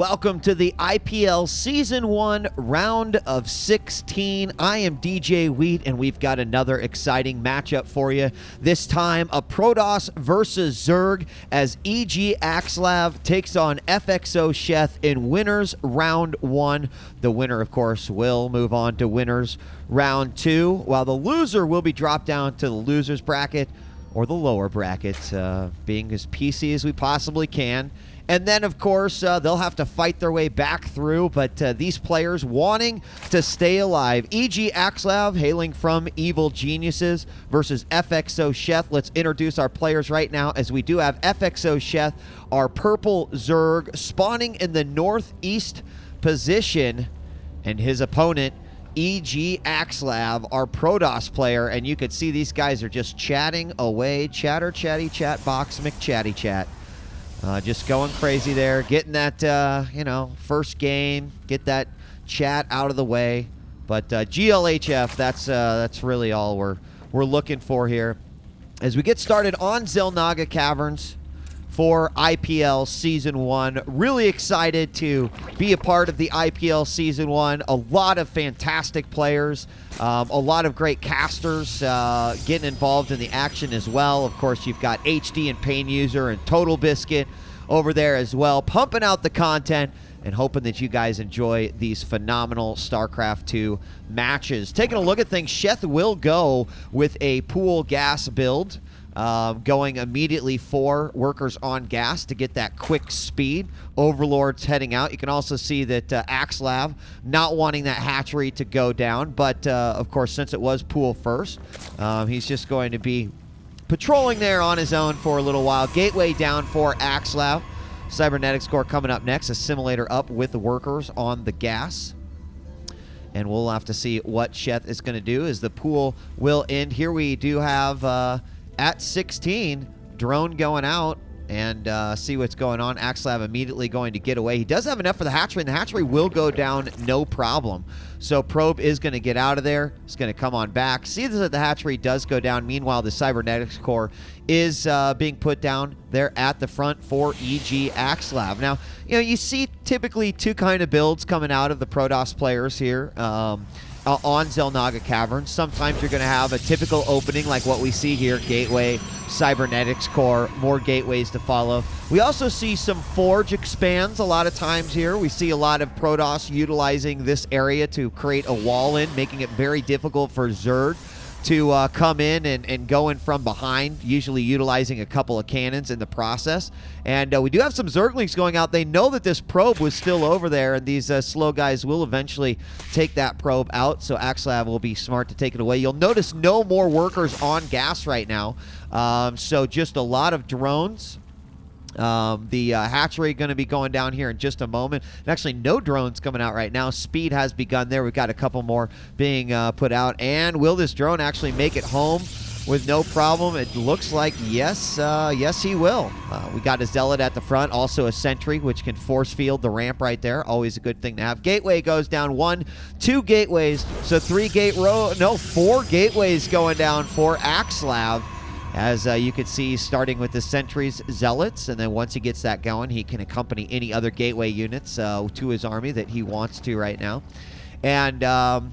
Welcome to the IPL Season 1 round of 16. I am djWHEAT, and we've got another exciting matchup for you. This time, a Protoss versus Zerg as Axslav takes on FXO Sheth in winners round 1. The winner, of course, will move on to winners round 2, while the loser will be dropped down to the losers bracket or the lower bracket, being as PC as we possibly can. And then, of course, they'll have to fight their way back through, but these players wanting to stay alive. Axslav, hailing from Evil Geniuses, versus FXO Sheth. Let's introduce our players right now, as we do have FXO Sheth, our purple Zerg, spawning in the northeast position, and his opponent, Axslav, our Protoss player. And you could see these guys are just chatting away. Chatter, chatty, chat box, McChatty chat. Just going crazy there, getting that, first game, get that chat out of the way. But GLHF, that's really all we're looking for here. As we get started on Xel'Naga Caverns for IPL Season 1. Really excited to be a part of the IPL Season 1. A lot of fantastic players, a lot of great casters getting involved in the action as well. Of course, you've got HD and Pain User and Total Biscuit over there as well, pumping out the content and hoping that you guys enjoy these phenomenal StarCraft 2 matches. Taking a look at things, Sheth will go with a pool gas build, going immediately for workers on gas to get that quick speed. Overlord's heading out. You can also see that Axslav not wanting that hatchery to go down, but of course, since it was pool first, he's just going to be patrolling there on his own for a little while. Gateway down for Axslav. Cybernetics Core coming up next. Assimilator up with the workers on the gas. And we'll have to see what Sheth is going to do as the pool will end. Here we do have, at 16, drone going out and see what's going on. Axslav immediately going to get away. He does have enough for the hatchery, and the hatchery will go down no problem. So Probe is going to get out of there. It's going to come on back. See that the hatchery does go down. Meanwhile, the Cybernetics Core is being put down there at the front for Axslav. Now, you see typically two kind of builds coming out of the Protoss players here. On Xel'Naga Caverns. Sometimes you're going to have a typical opening like what we see here, Gateway, Cybernetics Core, more gateways to follow. We also see some Forge expands a lot of times here. We see a lot of Protoss utilizing this area to create a wall in, making it very difficult for Zerg to come in and go in from behind, usually utilizing a couple of cannons in the process. And we do have some Zerglings going out. They know that this probe was still over there, and these slow guys will eventually take that probe out, so Axslav will be smart to take it away. You'll notice no more workers on gas right now, so just a lot of drones. The hatchery going to be going down here in just a moment. And actually, no drones coming out right now. Speed has begun there. We've got a couple more being put out. And will this drone actually make it home with no problem? It looks like yes, yes he will. We got a Zealot at the front, also a Sentry, which can force field the ramp right there. Always a good thing to have. Gateway goes down 1, 2 gateways. So 4 gateways going down for Axslav. As you can see, starting with the Sentries, Zealots, and then once he gets that going, he can accompany any other gateway units to his army that he wants to right now. And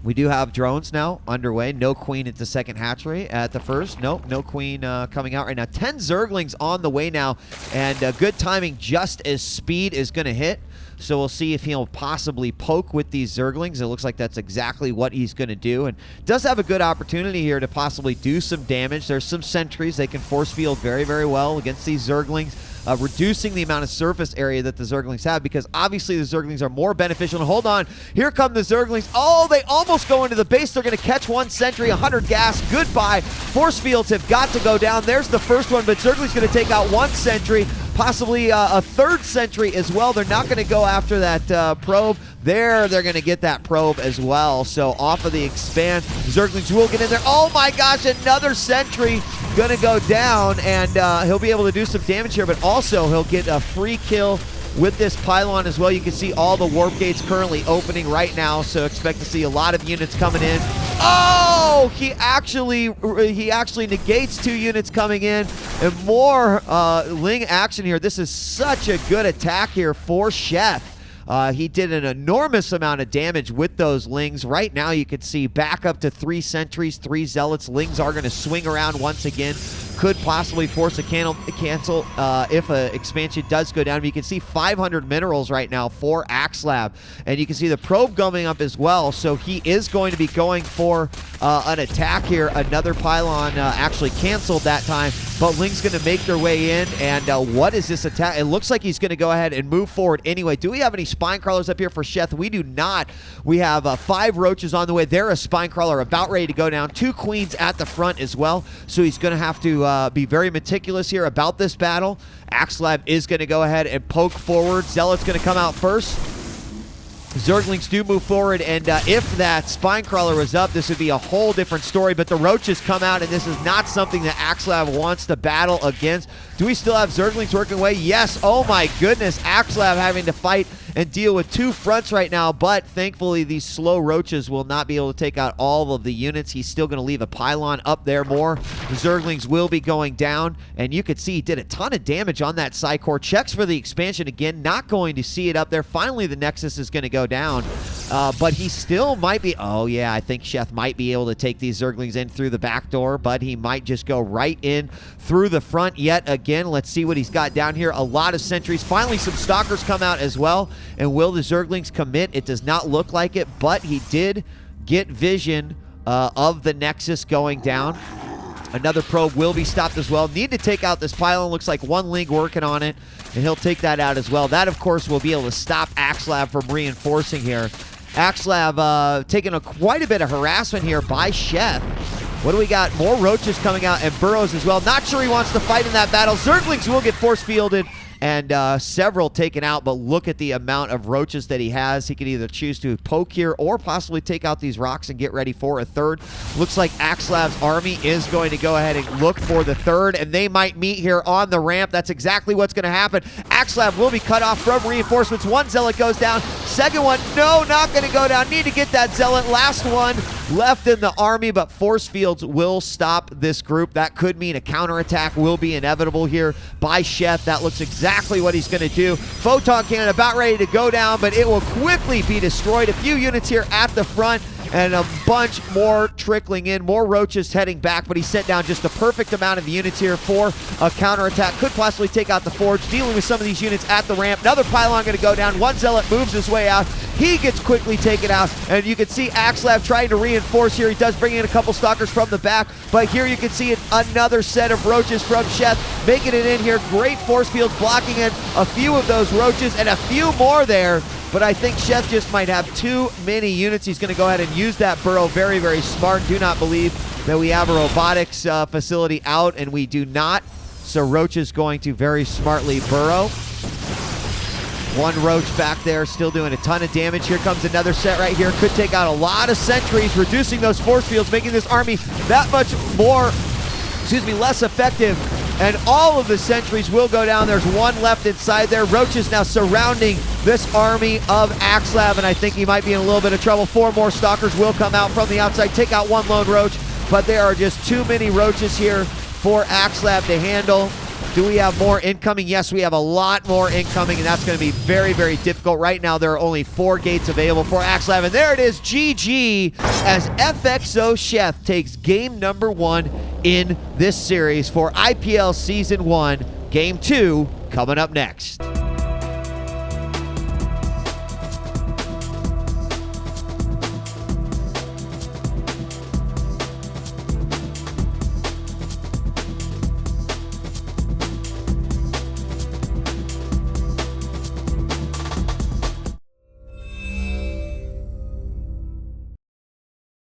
we do have drones now underway. No Queen at the second hatchery. At the first, no Queen coming out right now. 10 Zerglings on the way now, and good timing just as Speed is going to hit. So we'll see if he'll possibly poke with these Zerglings. It looks like that's exactly what he's going to do, and does have a good opportunity here to possibly do some damage. There's some Sentries. They can force field very, very well against these Zerglings, reducing the amount of surface area that the Zerglings have, because obviously the Zerglings are more beneficial. And hold on, here come the Zerglings. Oh, they almost go into the base. They're going to catch 1 Sentry, 100 gas. Goodbye. Force fields have got to go down. There's the first one, but Zergling's going to take out 1 Sentry. Possibly a third Sentry as well. They're not going to go after that probe. They're going to get that probe as well. So off of the expand, Zerglings will get in there. Oh my gosh, another Sentry going to go down, and he'll be able to do some damage here, but also he'll get a free kill with this pylon as well. You can see all the warp gates currently opening right now, so expect to see a lot of units coming in Oh, he actually negates 2 units coming in, and more Ling action here. This is such a good attack here for Sheth. He did an enormous amount of damage with those Lings. Right now you can see back up to 3 sentries, 3 zealots. Lings are going to swing around once again. Could possibly force a cancel if an expansion does go down. But you can see 500 minerals right now for Axslav. And you can see the probe going up as well. So he is going to be going for an attack here. Another pylon actually canceled that time. But Ling's going to make their way in. And what is this attack? It looks like he's going to go ahead and move forward anyway. Do we have any spine crawlers up here for Sheth? We do not. We have 5 roaches on the way. They're a spine crawler about ready to go down. 2 queens at the front as well. So he's going to have to be very meticulous here about this battle. Axslav is going to go ahead and poke forward. Zealot's going to come out first. Zerglings do move forward, and if that spine crawler was up, this would be a whole different story, but the roaches come out, and this is not something that Axslav wants to battle against. Do we still have Zerglings working away? Yes. Oh my goodness. Axslav having to fight and deal with 2 fronts right now, but thankfully these slow roaches will not be able to take out all of the units. He's still going to leave a pylon up there more. The Zerglings will be going down, and you could see he did a ton of damage on that Psycore. Checks for the expansion again, not going to see it up there. Finally the Nexus is going to go down, but he still might be, oh yeah, I think Sheth might be able to take these Zerglings in through the back door, but he might just go right in through the front yet again. Let's see what he's got down here. A lot of sentries. Finally some stalkers come out as well. And will the Zerglings commit? It does not look like it, but he did get vision of the Nexus going down. Another probe will be stopped as well. Need to take out this pylon. Looks like 1 Ling working on it, and he'll take that out as well. That, of course, will be able to stop Axslav from reinforcing here. Axslav taking quite a bit of harassment here by Sheth. What do we got? More roaches coming out and burrows as well. Not sure he wants to fight in that battle. Zerglings will get force fielded and several taken out, but look at the amount of roaches that he has. He could either choose to poke here or possibly take out these rocks and get ready for a third. Looks like Axslav's army is going to go ahead and look for the third, and they might meet here on the ramp. That's exactly what's going to happen. Axslav will be cut off from reinforcements. 1 zealot goes down. Second one, no, not going to go down. Need to get that zealot. Last one left in the army, but force fields will stop this group. That could mean a counterattack will be inevitable here by Sheth. That looks exactly what he's going to do. Photon cannon about ready to go down, but it will quickly be destroyed. A few units here at the front and a bunch more trickling in. More roaches heading back, but he sent down just the perfect amount of units here for a counterattack. Could possibly take out the forge, dealing with some of these units at the ramp. Another pylon going to go down. 1 zealot moves his way out. He gets quickly taken out, and you can see Axslav trying to reinforce here. He does bring in a couple stalkers from the back, but here you can see another set of roaches from Sheth making it in here. Great force fields blocking in a few of those roaches and a few more there. But I think Sheth just might have too many units. He's going to go ahead and use that burrow. Very, very smart. Do not believe that we have a robotics facility out, and we do not. So Roach is going to very smartly burrow. 1 roach back there, still doing a ton of damage. Here comes another set right here. Could take out a lot of sentries, reducing those force fields, making this army that much more, less effective. And all of the sentries will go down. There's 1 left inside there. Roaches now surrounding this army of Axslav, and I think he might be in a little bit of trouble. 4 more stalkers will come out from the outside, take out 1 lone roach, but there are just too many roaches here for Axslav to handle. Do we have more incoming? Yes, we have a lot more incoming, and that's going to be very, very difficult. Right now, there are only 4 gates available for Axslav, and there it is, GG, as FXO Sheth takes game number 1 in this series for IPL Season 1. Game 2 coming up next.